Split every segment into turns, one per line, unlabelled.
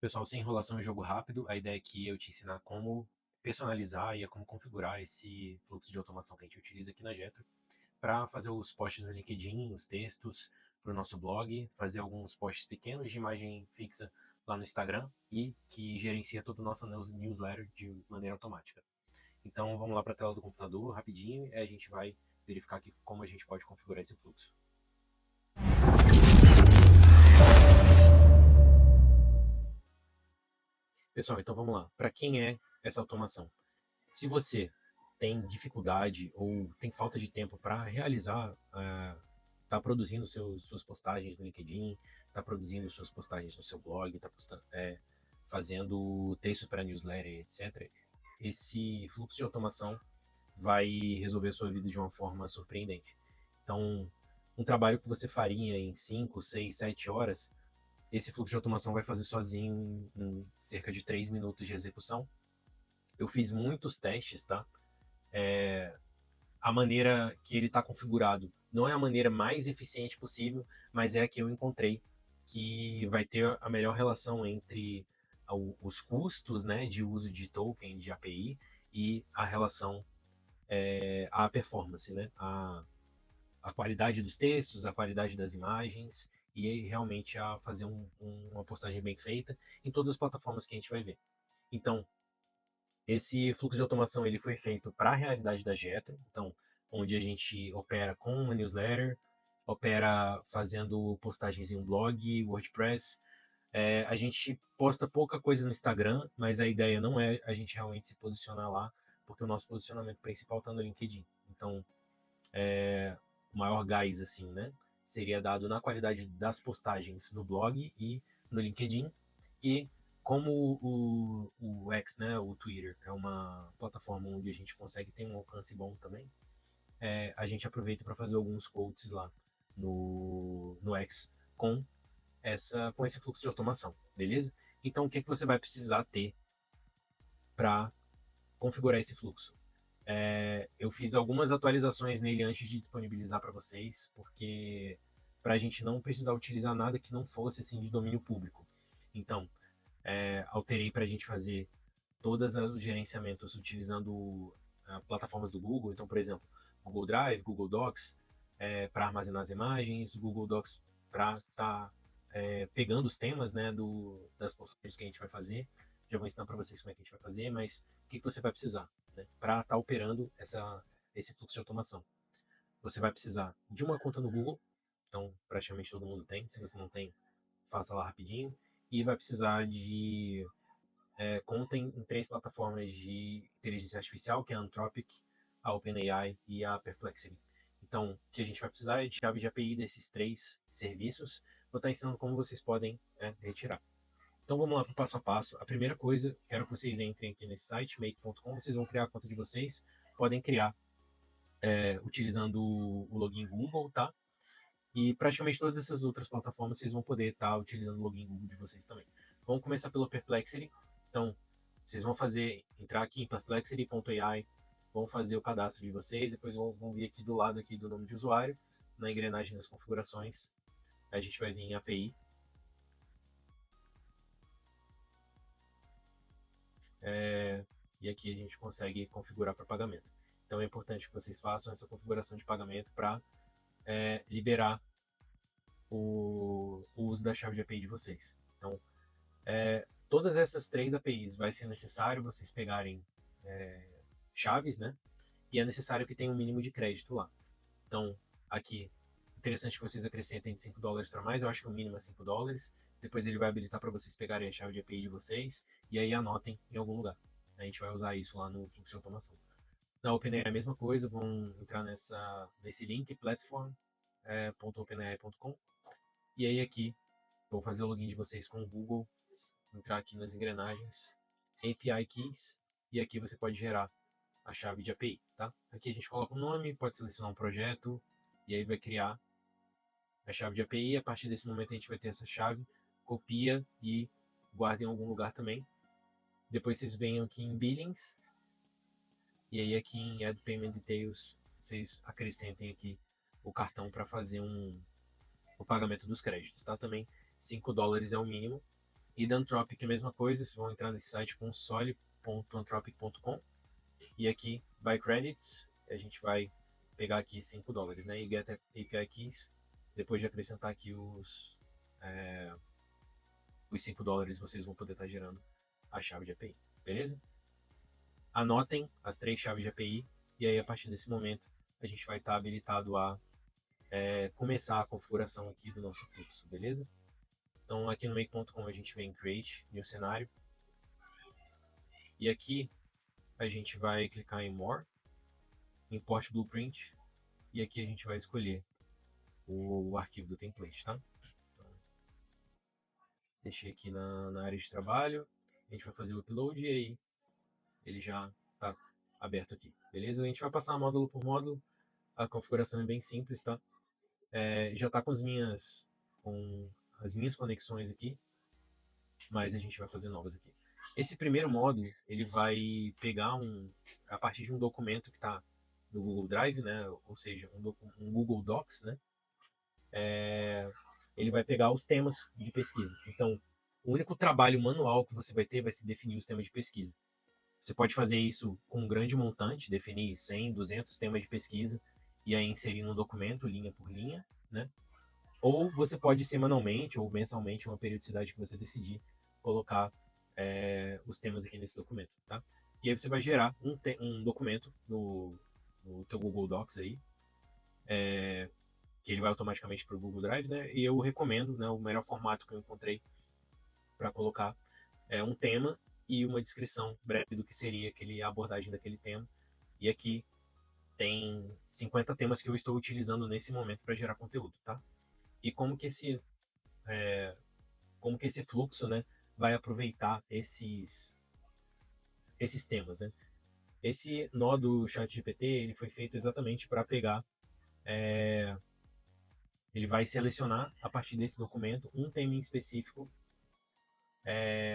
Pessoal, sem enrolação e jogo rápido, a ideia aqui é eu te ensinar como personalizar e como configurar esse fluxo de automação que a gente utiliza aqui na Jetro para fazer os posts no LinkedIn, os textos para o nosso blog, fazer alguns posts pequenos de imagem fixa lá no Instagram e que gerencia toda a nossa newsletter de maneira automática. Então vamos lá para a tela do computador rapidinho e a gente vai verificar aqui como a gente pode configurar esse fluxo. Pessoal, então vamos lá. Para quem é essa automação? Se você tem dificuldade ou tem falta de tempo para realizar, tá produzindo suas postagens no LinkedIn, tá produzindo suas postagens no seu blog, tá fazendo texto para newsletter, etc. Esse fluxo de automação vai resolver a sua vida de uma forma surpreendente. Então, um trabalho que você faria em 5, 6, 7 horas, esse fluxo de automação vai fazer sozinho em cerca de 3 minutos de execução. Eu fiz muitos testes, tá? A maneira que ele está configurado não é a maneira mais eficiente possível, mas é a que eu encontrei que vai ter a melhor relação entre os custos, né, de uso de token, de API, e a relação à performance, né, a qualidade dos textos, a qualidade das imagens e realmente a fazer uma postagem bem feita em todas as plataformas que a gente vai ver. Então, esse fluxo de automação ele foi feito para a realidade da Jetro, então, onde a gente opera com uma newsletter, opera fazendo postagens em um blog, WordPress. A gente posta pouca coisa no Instagram, mas a ideia não é a gente realmente se posicionar lá, porque o nosso posicionamento principal está no LinkedIn. Então, o maior gás, assim, né, seria dado na qualidade das postagens no blog e no LinkedIn. E como o X, né, o Twitter, é uma plataforma onde a gente consegue ter um alcance bom também, a gente aproveita para fazer alguns quotes lá no X com esse fluxo de automação, beleza? Então, o que, é que você vai precisar ter para configurar esse fluxo? Eu fiz algumas atualizações nele antes de disponibilizar para vocês, porque para a gente não precisar utilizar nada que não fosse assim de domínio público. Então, alterei para a gente fazer todos os gerenciamentos utilizando plataformas do Google. Então, por exemplo, Google Drive, Google Docs para armazenar as imagens, Google Docs para estar pegando os temas, né, das postagens que a gente vai fazer. Já vou ensinar para vocês como é que a gente vai fazer, mas o que você vai precisar, né, para estar operando esse fluxo de automação? Você vai precisar de uma conta no Google, então praticamente todo mundo tem. Se você não tem, faça lá rapidinho. E vai precisar de conta em 3 plataformas de inteligência artificial, que é a Anthropic, a OpenAI e a Perplexity. Então, o que a gente vai precisar é de chave de API desses 3 serviços. Vou estar ensinando como vocês podem retirar. Então vamos lá para o passo a passo. A primeira coisa, quero que vocês entrem aqui nesse site, make.com, vocês vão criar a conta de vocês. Podem criar utilizando o login Google, tá? E praticamente todas essas outras plataformas vocês vão poder estar utilizando o login Google de vocês também. Vamos começar pelo Perplexity. Então, vocês vão entrar aqui em perplexity.ai, vão fazer o cadastro de vocês, depois vão vir aqui do lado aqui do nome de usuário, na engrenagem das configurações, a gente vai vir em API. E aqui a gente consegue configurar para pagamento. Então é importante que vocês façam essa configuração de pagamento para liberar o uso da chave de API de vocês. Então, todas essas 3 APIs vai ser necessário vocês pegarem chaves, né? E é necessário que tenha um mínimo de crédito lá. Então, aqui, interessante que vocês acrescentem de $5 para mais, eu acho que o mínimo é $5. Depois ele vai habilitar para vocês pegarem a chave de API de vocês e aí anotem em algum lugar. A gente vai usar isso lá no fluxo de automação. Na OpenAI é a mesma coisa, vão entrar nesse link, platform.openai.com, e aí aqui vou fazer o login de vocês com o Google, entrar aqui nas engrenagens, API Keys, e aqui você pode gerar a chave de API, tá? Aqui a gente coloca o nome, pode selecionar um projeto, e aí vai criar a chave de API. A partir desse momento a gente vai ter essa chave, copia e guarda em algum lugar também. Depois vocês venham aqui em Billings, e aí aqui em Add Payment Details, vocês acrescentem aqui o cartão para fazer o pagamento dos créditos, tá? Também $5 é o mínimo. E da Anthropic é a mesma coisa, vocês vão entrar nesse site console.anthropic.com e aqui buy credits, a gente vai pegar aqui $5, né? E get API keys, depois de acrescentar aqui os $5, vocês vão poder estar gerando a chave de API, beleza? Anotem as 3 chaves de API e aí a partir desse momento a gente vai estar habilitado a começar a configuração aqui do nosso fluxo, beleza? Então aqui no make.com a gente vem em create, new cenário, e aqui a gente vai clicar em more, import blueprint, e aqui a gente vai escolher o arquivo do template, tá? Então, deixei aqui na área de trabalho, a gente vai fazer o upload e aí ele já está aberto aqui, beleza? A gente vai passar módulo por módulo, a configuração é bem simples, tá? Já está com as minhas conexões aqui, mas a gente vai fazer novas aqui. Esse primeiro módulo, ele vai pegar a partir de um documento que está no Google Drive, né? Ou seja, um Google Docs, né? Ele vai pegar os temas de pesquisa. Então, o único trabalho manual que você vai ter vai ser definir os temas de pesquisa. Você pode fazer isso com um grande montante, definir 100, 200 temas de pesquisa e aí inserir no documento, linha por linha, né? Ou você pode semanalmente ou mensalmente, uma periodicidade que você decidir, colocar os temas aqui nesse documento, tá? E aí você vai gerar um documento no teu Google Docs aí, que ele vai automaticamente para o Google Drive, né? E eu recomendo, né, o melhor formato que eu encontrei para colocar um tema e uma descrição breve do que seria a abordagem daquele tema. E aqui tem 50 temas que eu estou utilizando nesse momento para gerar conteúdo, tá? E como que esse fluxo, né, vai aproveitar esses temas, né? Esse nó do ChatGPT ele foi feito exatamente para pegar, ele vai selecionar a partir desse documento um tema em específico,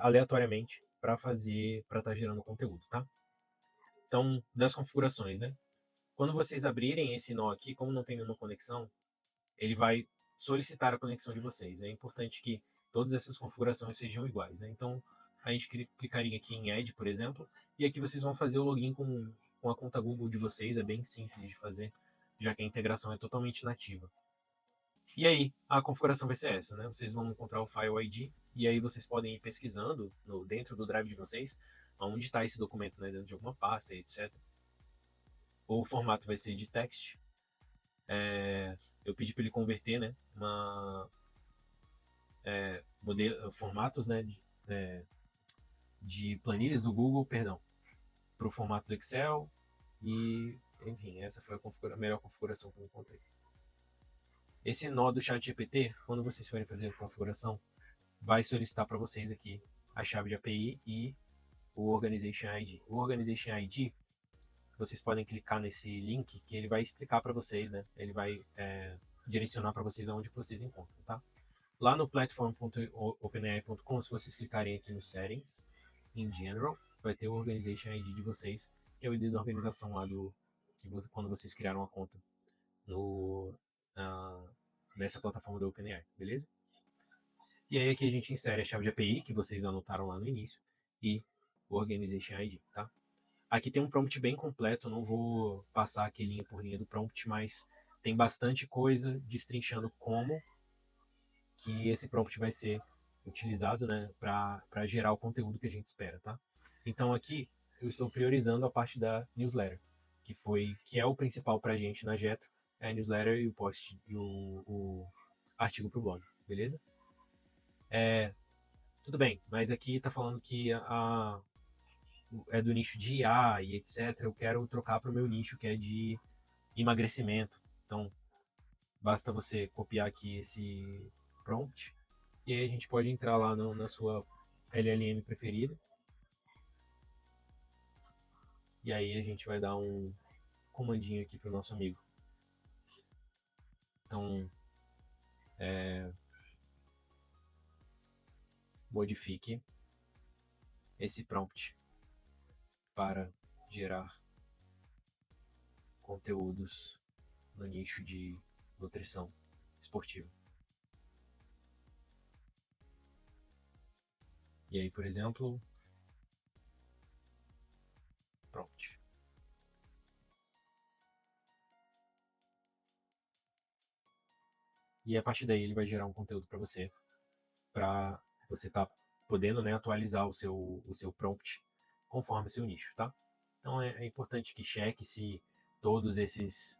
aleatoriamente, para estar gerando conteúdo, tá? Então, das configurações, né? Quando vocês abrirem esse nó aqui, como não tem nenhuma conexão, ele vai solicitar a conexão de vocês. É importante que todas essas configurações sejam iguais, né? Então, a gente clicaria aqui em Add, por exemplo, e aqui vocês vão fazer o login com a conta Google de vocês, é bem simples de fazer, já que a integração é totalmente nativa. E aí, a configuração vai ser essa, né? Vocês vão encontrar o File ID, e aí vocês podem ir pesquisando dentro do Drive de vocês, onde está esse documento, né? Dentro de alguma pasta, etc. O formato vai ser de text. Eu pedi para ele converter, né? Formatos, né? De planilhas do Google, perdão, para o formato do Excel. E, enfim, essa foi a melhor configuração que eu encontrei. Esse nó do ChatGPT, quando vocês forem fazer a configuração, vai solicitar para vocês aqui a chave de API e o Organization ID. O Organization ID, vocês podem clicar nesse link que ele vai explicar para vocês, né? Ele vai direcionar para vocês aonde que vocês encontram, tá? Lá no platform.openai.com, se vocês clicarem aqui no Settings, em General, vai ter o Organization ID de vocês, que é o ID da organização lá quando vocês criaram a conta nessa plataforma do OpenAI, beleza? E aí aqui a gente insere a chave de API, que vocês anotaram lá no início, e o Organization ID, tá? Aqui tem um prompt bem completo, não vou passar aqui linha por linha do prompt, mas tem bastante coisa destrinchando como que esse prompt vai ser utilizado, né, para gerar o conteúdo que a gente espera, tá? Então aqui eu estou priorizando a parte da newsletter, que é o principal para a gente na Jetro, é a newsletter e o post e o artigo para o blog, beleza? Tudo bem, mas aqui está falando que é do nicho de IA e etc. Eu quero trocar para o meu nicho que é de emagrecimento. Então basta você copiar aqui esse prompt e aí a gente pode entrar lá na sua LLM preferida. E aí a gente vai dar um comandinho aqui para o nosso amigo. Então, modifique esse prompt para gerar conteúdos no nicho de nutrição esportiva. E aí, por exemplo, prompt. E a partir daí ele vai gerar um conteúdo para você estar podendo, né, atualizar o seu prompt conforme seu nicho, tá? Então é importante que cheque se todos esses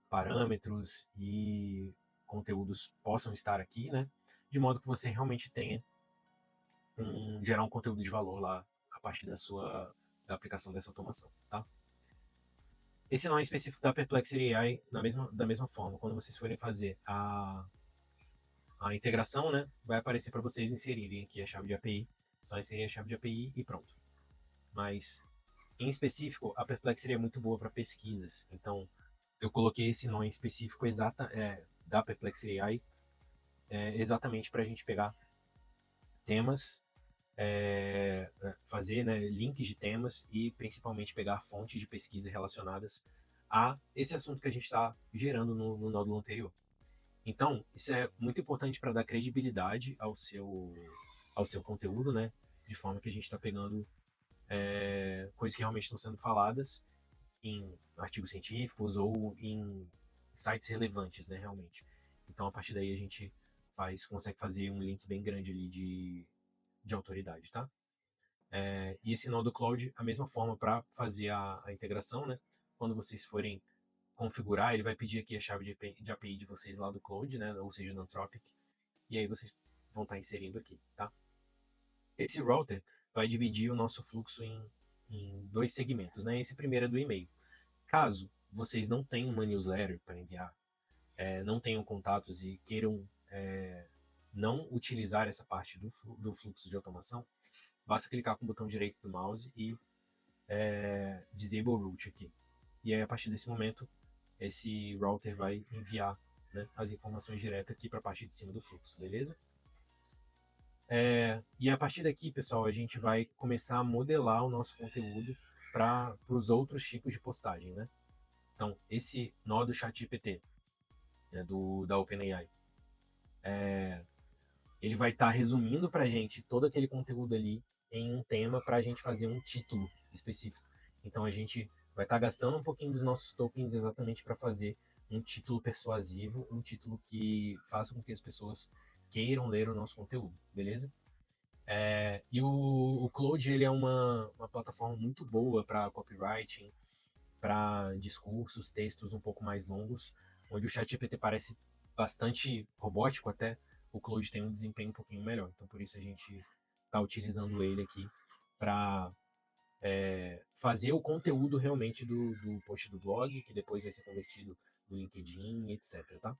parâmetros e conteúdos possam estar aqui, né? De modo que você realmente tenha gerar um conteúdo de valor lá a partir da aplicação dessa automação, tá? Esse não é específico da Perplexity AI da mesma forma. Quando vocês forem fazer a integração, né, vai aparecer para vocês inserirem aqui a chave de API. Só inserir a chave de API e pronto. Mas, em específico, a Perplexity é muito boa para pesquisas. Então, eu coloquei esse nó em específico da Perplexity AI exatamente para a gente pegar temas, fazer, né, links de temas e principalmente pegar fontes de pesquisa relacionadas a esse assunto que a gente está gerando no nódulo anterior. Então, isso é muito importante para dar credibilidade ao seu conteúdo, né? De forma que a gente está pegando coisas que realmente estão sendo faladas em artigos científicos ou em sites relevantes, né? Realmente. Então, a partir daí, a gente consegue fazer um link bem grande ali de autoridade, tá? E esse nó do Cloud, a mesma forma para fazer a integração, né? Quando vocês forem configurar, ele vai pedir aqui a chave de API de vocês lá do Cloud, né? Ou seja, do Anthropic. E aí vocês vão estar inserindo aqui, tá? Esse router vai dividir o nosso fluxo em dois segmentos, né? Esse primeiro é do e-mail. Caso vocês não tenham uma newsletter para enviar, não tenham contatos e queiram não utilizar essa parte do fluxo de automação, basta clicar com o botão direito do mouse e Disable Route aqui. E aí, a partir desse momento, esse router vai enviar, né, as informações direto aqui para a parte de cima do fluxo, beleza? E a partir daqui, pessoal, a gente vai começar a modelar o nosso conteúdo para os outros tipos de postagem, né? Então, esse nó do ChatGPT, né, da OpenAI, ele vai estar resumindo para a gente todo aquele conteúdo ali em um tema para a gente fazer um título específico. Então, a gente vai estar gastando um pouquinho dos nossos tokens exatamente para fazer um título persuasivo, um título que faça com que as pessoas queiram ler o nosso conteúdo, beleza? E o Claude ele é uma plataforma muito boa para copywriting, para discursos, textos um pouco mais longos, onde o ChatGPT parece bastante robótico até, o Claude tem um desempenho um pouquinho melhor. Então por isso a gente está utilizando ele aqui para fazer o conteúdo realmente do post do blog, que depois vai ser convertido no LinkedIn, etc. Tá?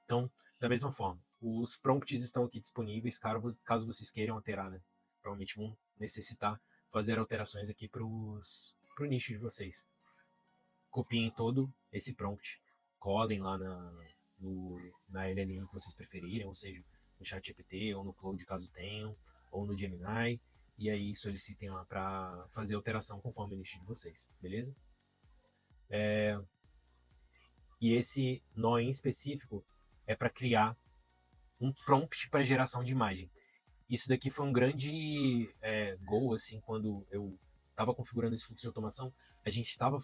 Então, da mesma forma, os prompts estão aqui disponíveis caso vocês queiram alterar, né? Provavelmente vão necessitar fazer alterações aqui para o nicho de vocês. Copiem todo esse prompt, colhem lá na LLM que vocês preferirem, ou seja, no ChatGPT ou no Claude caso tenham, ou no Gemini, e aí solicitem lá para fazer alteração conforme o nicho de vocês, beleza? E esse nó em específico é para criar um prompt para geração de imagem. Isso daqui foi um grande goal, assim, quando eu estava configurando esse fluxo de automação, a gente estava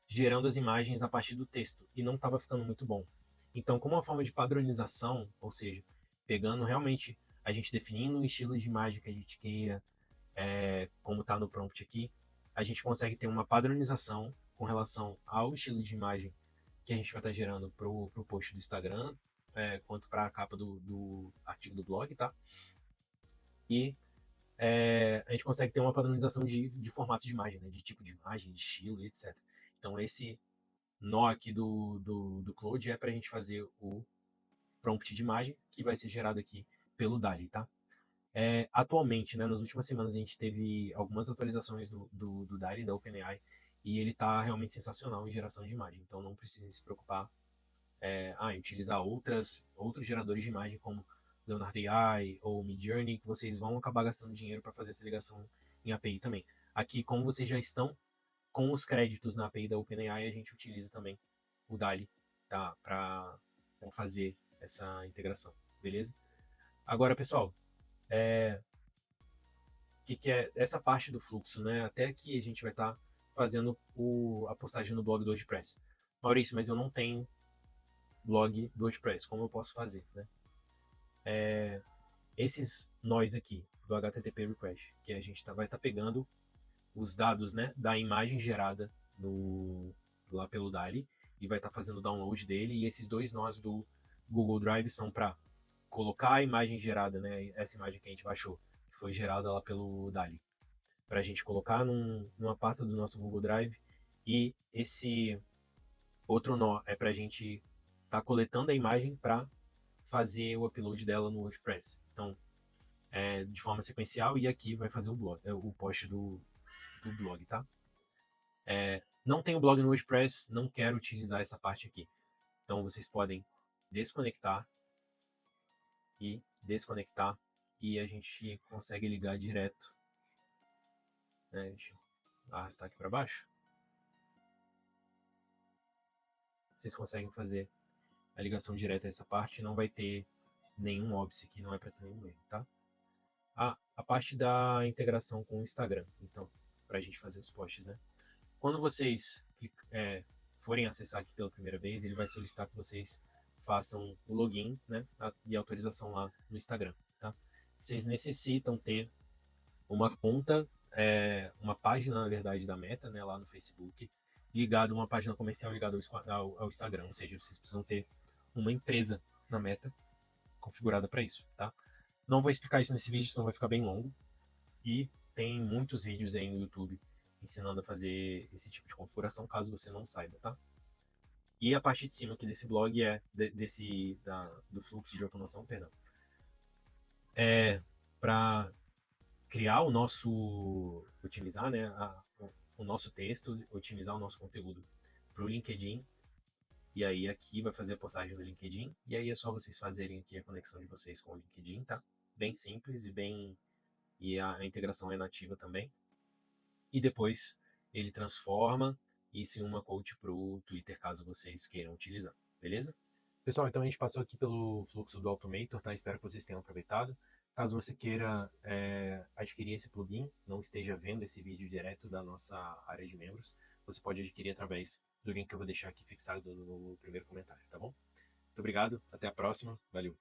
gerando as imagens a partir do texto, e não estava ficando muito bom. Então, como uma forma de padronização, ou seja, pegando realmente, a gente definindo o estilo de imagem que a gente queira, como está no prompt aqui, a gente consegue ter uma padronização com relação ao estilo de imagem que a gente vai estar gerando para o post do Instagram, quanto para a capa do artigo do blog, tá? E a gente consegue ter uma padronização de formato de imagem, né? De tipo de imagem, de estilo e etc. Então, esse nó aqui do Claude é para a gente fazer o prompt de imagem, que vai ser gerado aqui pelo DALL-E, tá? Atualmente, né, nas últimas semanas, a gente teve algumas atualizações do DALL-E, da OpenAI, e ele está realmente sensacional em geração de imagem. Então, não precisem se preocupar em utilizar outros geradores de imagem, como Leonardo AI ou Midjourney, que vocês vão acabar gastando dinheiro para fazer essa ligação em API também. Aqui, como vocês já estão com os créditos na API da OpenAI, a gente utiliza também o DALL-E, tá, para fazer essa integração, beleza? Agora, pessoal, que é essa parte do fluxo, né? Até aqui a gente vai estar fazendo a postagem no blog do WordPress. Maurício, mas eu não tenho blog do WordPress, como eu posso fazer, né? Esses nós aqui do HTTP request, que a gente vai estar pegando os dados, né, da imagem gerada lá pelo DALL-E e vai estar fazendo o download dele, e esses dois nós do Google Drive são para colocar a imagem gerada, né, essa imagem que a gente baixou, que foi gerada lá pelo DALL-E, para a gente colocar numa pasta do nosso Google Drive, e esse outro nó é para a gente estar coletando a imagem para fazer o upload dela no WordPress. Então, de forma sequencial, e aqui vai fazer o post do blog, tá? Não tenho blog no WordPress, não quero utilizar essa parte aqui. Então vocês podem desconectar e desconectar e a gente consegue ligar direto. Né? Deixa eu arrastar aqui para baixo. Vocês conseguem fazer a ligação direta a essa parte, não vai ter nenhum óbice aqui, não é para ter nenhum erro, tá? A parte da integração com o Instagram, então, para a gente fazer os posts, né? Quando vocês forem acessar aqui pela primeira vez, ele vai solicitar que vocês façam o login, né, e autorização lá no Instagram, tá? Vocês necessitam ter uma conta, uma página, na verdade, da Meta, né, lá no Facebook, ligado, uma página comercial ligada ao Instagram, ou seja, vocês precisam ter uma empresa na Meta configurada para isso, tá? Não vou explicar isso nesse vídeo, senão vai ficar bem longo, e tem muitos vídeos aí no YouTube ensinando a fazer esse tipo de configuração, caso você não saiba, tá? E a parte de cima aqui desse blog do fluxo de automação, perdão. Para criar otimizar, né, o nosso texto, otimizar o nosso conteúdo para o LinkedIn. E aí aqui vai fazer a postagem do LinkedIn. E aí é só vocês fazerem aqui a conexão de vocês com o LinkedIn, tá? Bem simples e a integração é nativa também. E depois ele transforma isso em uma coach para o Twitter, caso vocês queiram utilizar, beleza? Pessoal, então a gente passou aqui pelo fluxo do Automator, tá? Espero que vocês tenham aproveitado. Caso você queira adquirir esse plugin, não esteja vendo esse vídeo direto da nossa área de membros, você pode adquirir através do link que eu vou deixar aqui fixado no primeiro comentário, tá bom? Muito obrigado, até a próxima, valeu!